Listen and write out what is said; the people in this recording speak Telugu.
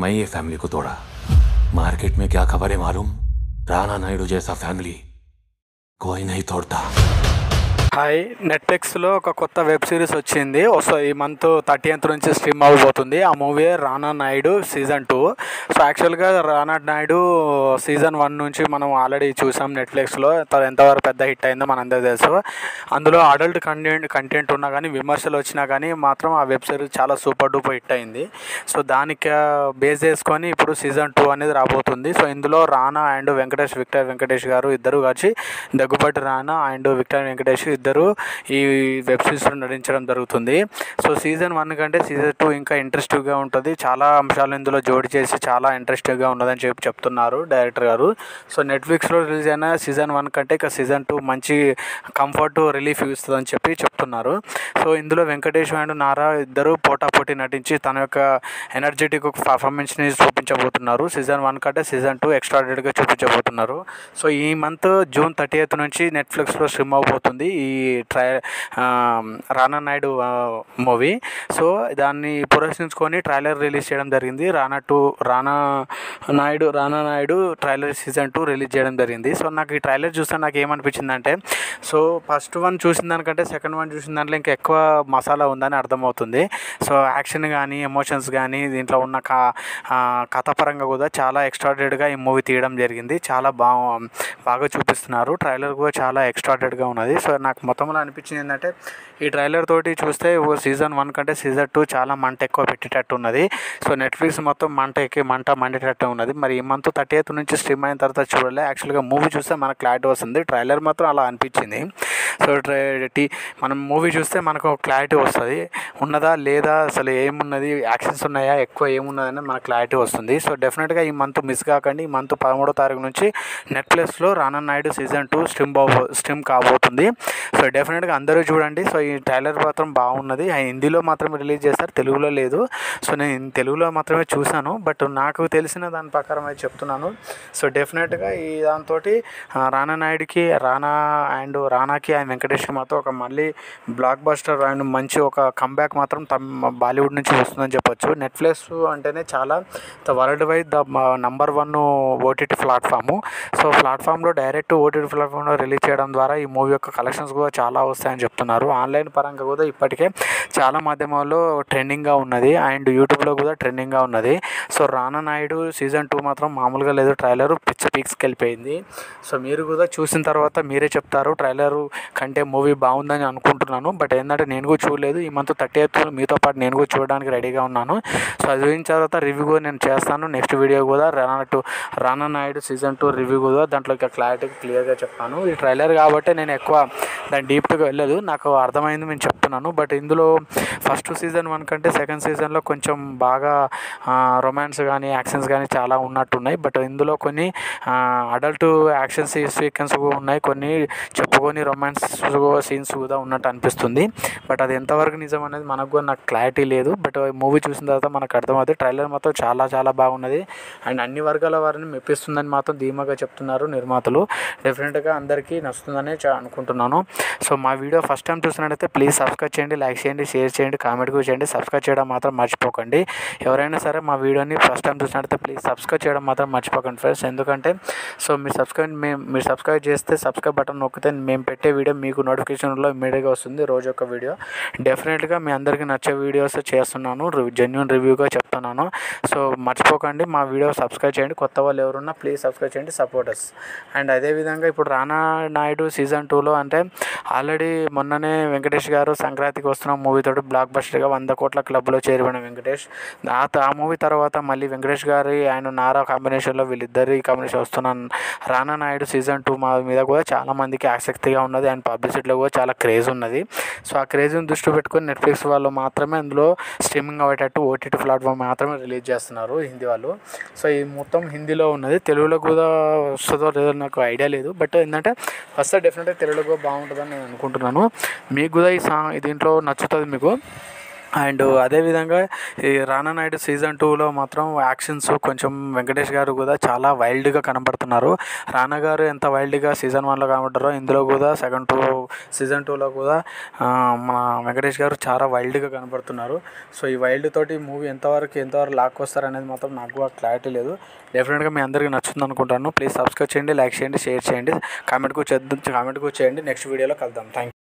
मैं ये फैमिली को तोड़ा। मार्केट में क्या खबर है मालूम? राणा नायडू जैसा फैमिली कोई नहीं तोड़ता। హాయ్, నెట్ఫ్లిక్స్లో ఒక కొత్త వెబ్ సిరీస్ వచ్చింది. ఈ మంత్ 30th నుంచి స్ట్రీమ్ అవ్వబోతుంది. ఆ మూవీ రానా నాయుడు సీజన్ 2. సో యాక్చువల్గా రానా నాయుడు సీజన్ 1 నుంచి మనం ఆల్రెడీ చూసాం నెట్ఫ్లిక్స్లో. ఎంతవరకు పెద్ద హిట్ అయిందో మనందరూ తెలుసు. అందులో అడల్ట్ కంటెంట్ ఉన్నా కానీ, విమర్శలు వచ్చినా కానీ మాత్రం ఆ వెబ్ సిరీస్ చాలా సూపర్ డూపర్ హిట్ అయింది. సో దానికి బేస్ చేసుకొని ఇప్పుడు సీజన్ 2 అనేది రాబోతుంది. సో ఇందులో రానా అండ్ విక్టర్ వెంకటేష్ గారు ఇద్దరు కలిసి, దగ్గుబాటి రానా అండ్ విక్టర్ వెంకటేష్ ఇద్దరు ఈ వెబ్ సిరీస్లో నటించడం జరుగుతుంది. సో సీజన్ 1 కంటే సీజన్ 2 ఇంకా ఇంట్రెస్టివ్గా ఉంటుంది. చాలా అంశాలు ఇందులో జోడి చేసి చాలా ఇంట్రెస్టింగ్గా ఉన్నదని చెప్తున్నారు డైరెక్టర్ గారు. సో నెట్ఫ్లిక్స్లో రిలీజ్ అయిన సీజన్ 1 కంటే ఇక సీజన్ 2 మంచి కంఫర్ట్ రిలీఫ్ ఇస్తుందని చెప్తున్నారు. సో ఇందులో వెంకటేష్ అండ్ నారా ఇద్దరు పోటాపోటీ నటించి తన యొక్క ఎనర్జెటిక్ పర్ఫార్మెన్స్ని చూపించబోతున్నారు. సీజన్ 1 కంటే సీజన్ 2 ఎక్స్ట్రాడినరీగా చూపించబోతున్నారు. సో ఈ మంత్ జూన్ 30th నుంచి నెట్ఫ్లిక్స్లో స్ట్రీమ్ అవబోతుంది ఈ రానా నాయుడు మూవీ. సో దాన్ని పురస్కరించుకొని ట్రైలర్ రిలీజ్ చేయడం జరిగింది. రానా నాయుడు ట్రైలర్ సీజన్ 2 రిలీజ్ చేయడం జరిగింది. సో నాకు ఈ ట్రైలర్ చూస్తే నాకు ఏమనిపించిందంటే, సో ఫస్ట్ వన్ చూసిన దానికంటే సెకండ్ వన్ చూసిన దాంట్లో ఇంకా ఎక్కువ మసాలా ఉందని అర్థమవుతుంది. సో యాక్షన్ కానీ, ఎమోషన్స్ కానీ, దీంట్లో ఉన్న కథపరంగా కూడా చాలా ఎక్స్ట్రాడినరీగా ఈ మూవీ తీయడం జరిగింది. చాలా బాగా చూపిస్తున్నారు. ట్రైలర్ కూడా చాలా ఎక్స్ట్రాడినరీగా ఉన్నది. సో నాకు మొత్తంలో అనిపించింది ఏంటంటే, ఈ ట్రైలర్ తోటి చూస్తే సీజన్ 1 కంటే సీజన్ 2 చాలా మంట ఎక్కువ పెట్టేటట్టు ఉన్నది. సో నెట్ఫ్లిక్స్ మొత్తం మంట మండేటట్టు ఉన్నది. మరి ఈ మంత్ 30th నుంచి స్ట్రీమ్ అయిన తర్వాత చూడలే. యాక్చువల్గా మూవీ చూస్తే మనకు క్లారిటీ వస్తుంది. ట్రైలర్ మాత్రం అలా అనిపించింది. సో మనం మూవీ చూస్తే మనకు క్లారిటీ వస్తుంది, ఉన్నదా లేదా, అసలు ఏమున్నది, యాక్షన్స్ ఉన్నాయా, ఎక్కువ ఏమున్నదని మనకు క్లారిటీ వస్తుంది. సో డెఫినెట్గా ఈ మంత్ మిస్ కాకండి. ఈ మంత్ 13వ తారీఖు నుంచి నెట్ఫ్లిక్స్లో రానా నాయుడు సీజన్ 2 స్ట్రీమ్ కాబోతుంది. సో డెఫినెట్గా అందరూ చూడండి. సో ఈ ట్రైలర్ మాత్రం బాగున్నది. హిందీలో మాత్రమే రిలీజ్ చేస్తారు, తెలుగులో లేదు. సో నేను తెలుగులో మాత్రమే చూశాను, బట్ నాకు తెలిసిన దాని ప్రకారం అయితే చెప్తున్నాను. సో డెఫినెట్గా ఈ దాంతో రానా నాయుడుకి, రానాకి అండ్ వెంకటేష్కి మాత్రం ఒక మళ్ళీ బ్లాక్ బస్టర్ అండ్ మంచి ఒక కంబ్యాక్ మాత్రం బాలీవుడ్ నుంచి వస్తుందని చెప్పొచ్చు. నెట్ఫ్లిక్స్ అంటేనే చాలా world wide number 1 OTT platform. So ప్లాట్ఫామ్లో డైరెక్ట్ ఓటీటీ ప్లాట్ఫామ్లో రిలీజ్ చేయడం ద్వారా ఈ మూవీ యొక్క కలెక్షన్స్ కూడా చాలా వస్తాయని చెప్తున్నారు. ఆన్లైన్ పరంగా కూడా ఇప్పటికే చాలా మాధ్యమాల్లో ట్రెండింగ్గా ఉన్నది అండ్ యూట్యూబ్లో కూడా ట్రెండింగ్గా ఉన్నది. సో రానా నాయుడు సీజన్ 2 మాత్రం మామూలుగా లేదు. ట్రైలర్ పీక్స్కి వెళ్ళిపోయింది. సో మీరు కూడా చూసిన తర్వాత మీరే చెప్తారు ట్రైలర్ కంటే మూవీ బాగుందని అనుకుంటున్నాను. బట్ ఏంటంటే నేను కూడా చూడలేదు. ఈ మంత్ 30th మీతో పాటు నేను కూడా చూడడానికి రెడీగా ఉన్నాను. సో అది చూసిన తర్వాత రివ్యూ కూడా నేను చేస్తాను. నెక్స్ట్ వీడియో కూడా రానా నాయుడు సీజన్ 2 రివ్యూ కూడా దాంట్లో క్లియర్గా చెప్తాను. ఈ ట్రైలర్ కాబట్టి నేను ఎక్కువ దాని డీప్గా వెళ్ళదు, నాకు అర్థమైంది నేను చెప్తున్నాను. బట్ ఇందులో ఫస్ట్ సీజన్ 1 కంటే సెకండ్ సీజన్లో కొంచెం బాగా రొమాన్స్ కానీ, యాక్షన్స్ కానీ చాలా ఉన్నట్టున్నాయి. బట్ ఇందులో కొన్ని అడల్ట్ యాక్షన్ సీక్వెన్స్ కూడా ఉన్నాయి, కొన్ని చెప్పుకొని రొమాన్స్ సీన్స్ కూడా ఉన్నట్టు అనిపిస్తుంది. బట్ అది ఎంతవరకు నిజం అనేది మనకు కూడా నాకు క్లారిటీ లేదు. బట్ మూవీ చూసిన తర్వాత మనకు అర్థమవుతుంది. ట్రైలర్ మాత్రం చాలా చాలా బాగున్నది అండ్ అన్ని వర్గాల వారిని మెప్పిస్తుందని మాత్రం ధీమాగా చెప్తున్నారు నిర్మాతలు. డెఫినెట్గా అందరికీ నచ్చుతుందని అనుకుంటున్నాను. సో మా వీడియో ఫస్ట్ టైం చూసినట్టయితే ప్లీజ్ సబ్స్క్రైబ్ చేయండి, లైక్ చేయండి, షేర్ చేయండి, కామెంట్ కూడా చేయండి. సబ్స్క్రైబ్ చేయడం మాత్రం మర్చిపోకండి. ఎవరైనా సరే మా వీడియోని ఫస్ట్ టైం చూసినట్టయితే ప్లీజ్ సబ్స్క్రైబ్ చేయడం మాత్రం మర్చిపోకండి ఫ్రెండ్స్. ఎందుకంటే సో మీరు సబ్స్క్రైబ్ చేస్తే, సబ్స్క్రైబ్ బటన్ నొక్కితే మేము పెట్టే వీడియో మీకు నోటిఫికేషన్లో ఇమ్మీడియట్గా వస్తుంది. రోజు ఒక వీడియో. డెఫినెట్గా మీ అందరికీ నచ్చే వీడియోస్ చేస్తున్నాను, జెన్యూన్ రివ్యూగా చెప్తున్నాను. సో మర్చిపోకండి మా వీడియో సబ్స్క్రైబ్ చేయండి. కొత్త వాళ్ళు ఎవరున్నా ప్లీజ్ సబ్స్క్రైబ్ చేయండి, సపోర్టర్స్. అండ్ అదేవిధంగా ఇప్పుడు రానా నాయుడు సీజన్ 2లో అంటే ఆల్రెడీ మొన్ననే వెంకటేష్ గారు సంక్రాంతికి వస్తున్న మూవీతో బ్లాక్ బస్టర్గా 100 కోట్ల క్లబ్లో చేరిపోయిన వెంకటేష్. ఆ మూవీ తర్వాత మళ్ళీ వెంకటేష్ గారి ఆయన నారా కాంబినేషన్లో వీళ్ళిద్దరి కాంబినేషన్ వస్తున్న రానా నాయుడు సీజన్ 2 మీద కూడా చాలా మందికి ఆసక్తిగా ఉన్నది అండ్ పబ్లిసిటీలో కూడా చాలా క్రేజ్ ఉన్నది. సో ఆ క్రేజ్ని దృష్టి పెట్టుకొని నెట్ఫ్లిక్స్ వాళ్ళు మాత్రమే అందులో స్ట్రీమింగ్ అయ్యేటట్టు ఓటీటీ ప్లాట్ఫామ్ మాత్రమే రిలీజ్ చేస్తున్నారు హిందీ వాళ్ళు. సో ఇది మొత్తం హిందీలో ఉన్నది. తెలుగులో కూడా వస్తుందో లేదో నాకు ఐడియా లేదు. బట్ ఏంటంటే వస్తే డెఫినెట్గా తెలుగులో కూడా బాగుంటుందని నేను అనుకుంటున్నాను. మీకు కూడా దీంట్లో నచ్చుతుంది మీకు. అండ్ అదేవిధంగా ఈ రానా నాయుడు సీజన్ 2లో మాత్రం యాక్షన్స్ కొంచెం వెంకటేష్ గారు కూడా చాలా వైల్డ్గా కనబడుతున్నారు. రానా గారు ఎంత వైల్డ్గా సీజన్ 1లో కనబడ్డారో ఇందులో కూడా సీజన్ 2లో కూడా మన వెంకటేష్ గారు చాలా వైల్డ్గా కనబడుతున్నారు. సో ఈ వైల్డ్ తోటి మూవీ ఎంతవరకు లాక్కొస్తారు అనేది మాత్రం నాకు కూడా క్లారిటీ లేదు. డెఫినెట్గా మీ అందరికీ నచ్చుతుంది అనుకుంటాను. ప్లీజ్ సబ్స్క్రైబ్ చేయండి, లైక్ చేయండి, షేర్ చేయండి, కామెంట్ కూడా చేయండి. నెక్స్ట్ వీడియోలో కలుద్దాం. Thank you.